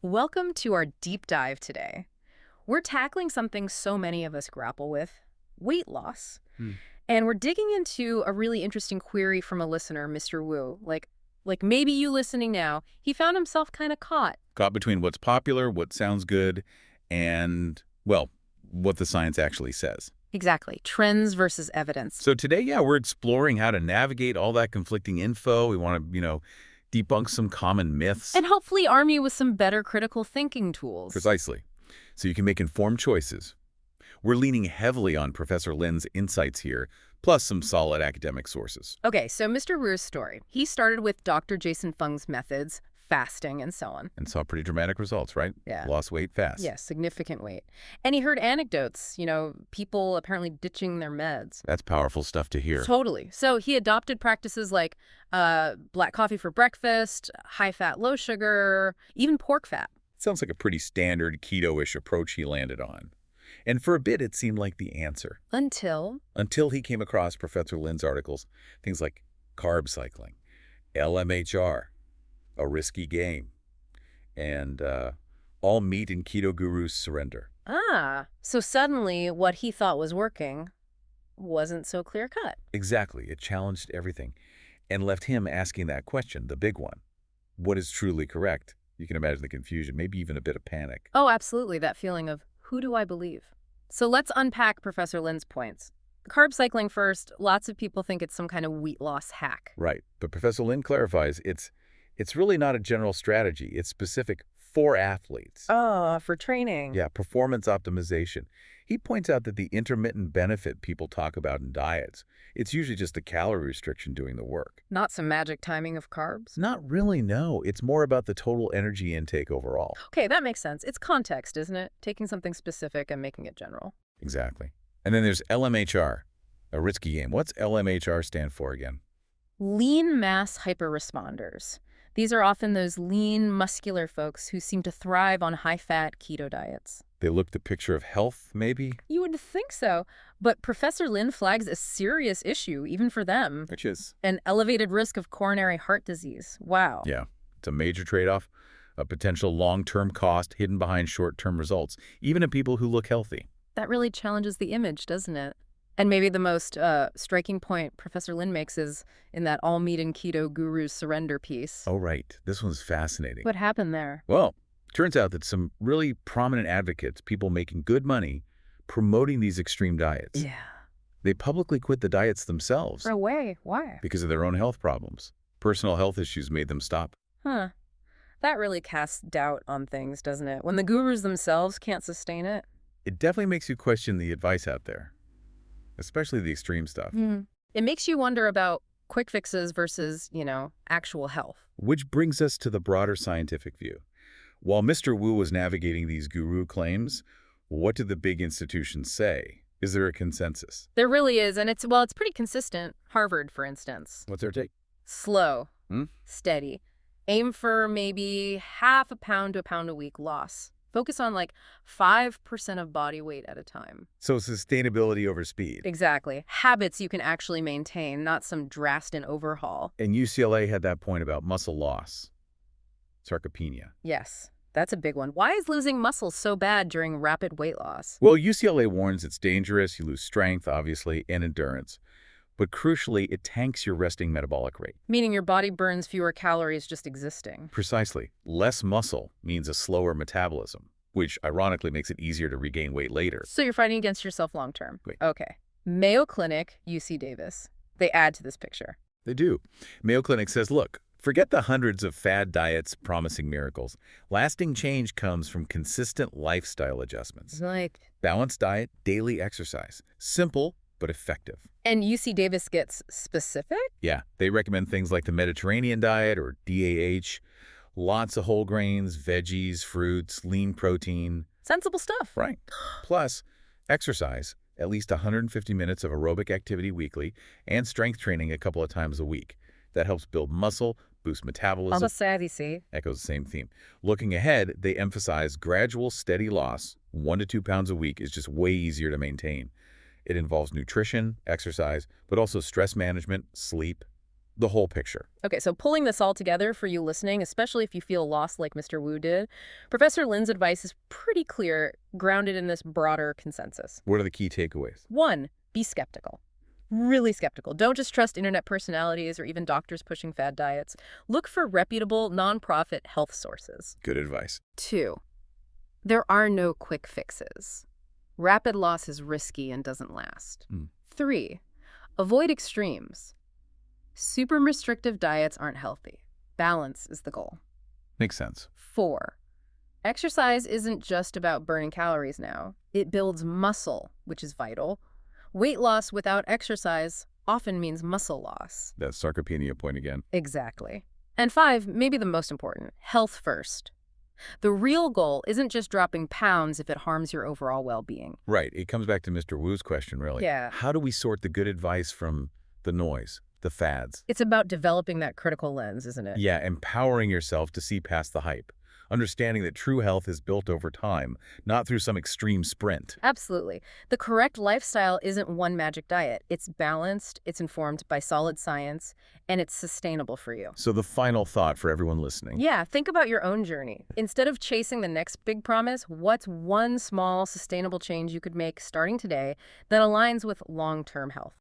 Welcome to our deep dive today. We're tackling something so many of us grapple with, weight loss. Hmm. And we're digging into a really interesting query from a listener, Mr. Wu. Like maybe you listening now, he found himself kind of caught. Caught between what's popular, what sounds good, and, well, what the science actually says. Exactly. Trends versus evidence. So today, yeah, we're exploring how to navigate all that conflicting info. We want to, debunk some common myths. And hopefully arm you with some better critical thinking tools. Precisely. So you can make informed choices. We're leaning heavily on Professor Lin's insights here, plus some solid academic sources. Okay, so Mr. Wu's story. He started with Dr. Jason Fung's methods, fasting, and so on. And saw pretty dramatic results, right? Yeah. Lost weight fast. Yes, significant weight. And he heard anecdotes, people apparently ditching their meds. That's powerful stuff to hear. Totally. So he adopted practices like black coffee for breakfast, high fat, low sugar, even pork fat. Sounds like a pretty standard keto-ish approach he landed on. And for a bit, it seemed like the answer. Until Until he came across Professor Lin's articles, things like carb cycling, LMHR, a risky game, and all meat and keto gurus surrender. so suddenly what he thought was working wasn't so clear-cut. Exactly. It challenged everything and left him asking that question, the big one. What is truly correct? You can imagine the confusion, maybe even a bit of panic. Oh, absolutely, that feeling of, who do I believe? So let's unpack Professor Lin's points. Carb cycling first, lots of people think it's some kind of weight loss hack. Right. But Professor Lin clarifies it's really not a general strategy. It's specific for athletes. Oh, for training. Yeah, performance optimization. He points out that the intermittent benefit people talk about in diets, it's usually just the calorie restriction doing the work. Not some magic timing of carbs? Not really, no. It's more about the total energy intake overall. Okay, that makes sense. It's context, isn't it? Taking something specific and making it general. Exactly. And then there's LMHR, a risky game. What's LMHR stand for again? Lean mass hyperresponders. These are often those lean, muscular folks who seem to thrive on high-fat keto diets. They look the picture of health, maybe? You would think so, but Professor Lin flags a serious issue, even for them. Which is? An elevated risk of coronary heart disease. Wow. Yeah, it's a major trade-off, a potential long-term cost hidden behind short-term results, even in people who look healthy. That really challenges the image, doesn't it? And maybe the most striking point Professor Lin makes is in that all meat and keto gurus surrender piece. Oh, right. This one's fascinating. What happened there? Well, turns out that some really prominent advocates, people making good money, promoting these extreme diets, Yeah. they publicly quit the diets themselves No way. Why? because of their own health problems. Personal health issues made them stop. Huh. That really casts doubt on things, doesn't it? When the gurus themselves can't sustain it. It definitely makes you question the advice out there, especially the extreme stuff. It makes you wonder about quick fixes versus, actual health. Which brings us to the broader scientific view. While Mr. Wu was navigating these guru claims, what did the big institutions say? Is there a consensus? There really is, and it's pretty consistent. Harvard, for instance. What's their take? Slow, Hmm? steady. Aim for maybe half a pound to a pound a week loss. Focus on 5% of body weight at a time. So sustainability over speed. Exactly. Habits you can actually maintain, not some drastic overhaul. And UCLA had that point about muscle loss, sarcopenia. Yes, that's a big one. Why is losing muscle so bad during rapid weight loss? Well, UCLA warns it's dangerous. You lose strength, obviously, and endurance. But crucially, it tanks your resting metabolic rate. Meaning your body burns fewer calories just existing. Precisely. Less muscle means a slower metabolism, which ironically makes it easier to regain weight later. So you're fighting against yourself long term. Wait. Okay. Mayo Clinic, UC Davis. They add to this picture. They do. Mayo Clinic says, look, forget the hundreds of fad diets promising miracles. Lasting change comes from consistent lifestyle adjustments. Balanced diet, daily exercise. Simple, but effective. And UC Davis gets specific? Yeah, they recommend things like the Mediterranean diet or DAH, lots of whole grains, veggies, fruits, lean protein. Sensible stuff. Right. Plus, exercise, at least 150 minutes of aerobic activity weekly, and strength training a couple of times a week. That helps build muscle, boost metabolism. Almost savvy, see? Echoes the same theme. Looking ahead, they emphasize gradual, steady loss. 1 to 2 pounds a week is just way easier to maintain. It involves nutrition, exercise, but also stress management, sleep. The whole picture. Okay, so pulling this all together for you listening, especially if you feel lost like Mr. Wu did, Professor Lin's advice is pretty clear, grounded in this broader consensus. What are the key takeaways? 1, be skeptical. Really skeptical. Don't just trust internet personalities or even doctors pushing fad diets. Look for reputable, nonprofit health sources. Good advice. 2, there are no quick fixes. Rapid loss is risky and doesn't last. 3, avoid extremes. Super restrictive diets aren't healthy. Balance is the goal. Makes sense. 4, exercise isn't just about burning calories now. It builds muscle, which is vital. Weight loss without exercise often means muscle loss. That sarcopenia point again. Exactly. And 5, maybe the most important, health first. The real goal isn't just dropping pounds if it harms your overall well-being. Right. It comes back to Mr. Wu's question, really. Yeah. How do we sort the good advice from the noise, the fads? It's about developing that critical lens, isn't it? Yeah, empowering yourself to see past the hype. Understanding that true health is built over time, not through some extreme sprint. Absolutely. The correct lifestyle isn't one magic diet. It's balanced, it's informed by solid science, and it's sustainable for you. So the final thought for everyone listening. Yeah, think about your own journey. Instead of chasing the next big promise, what's one small, sustainable change you could make starting today that aligns with long-term health?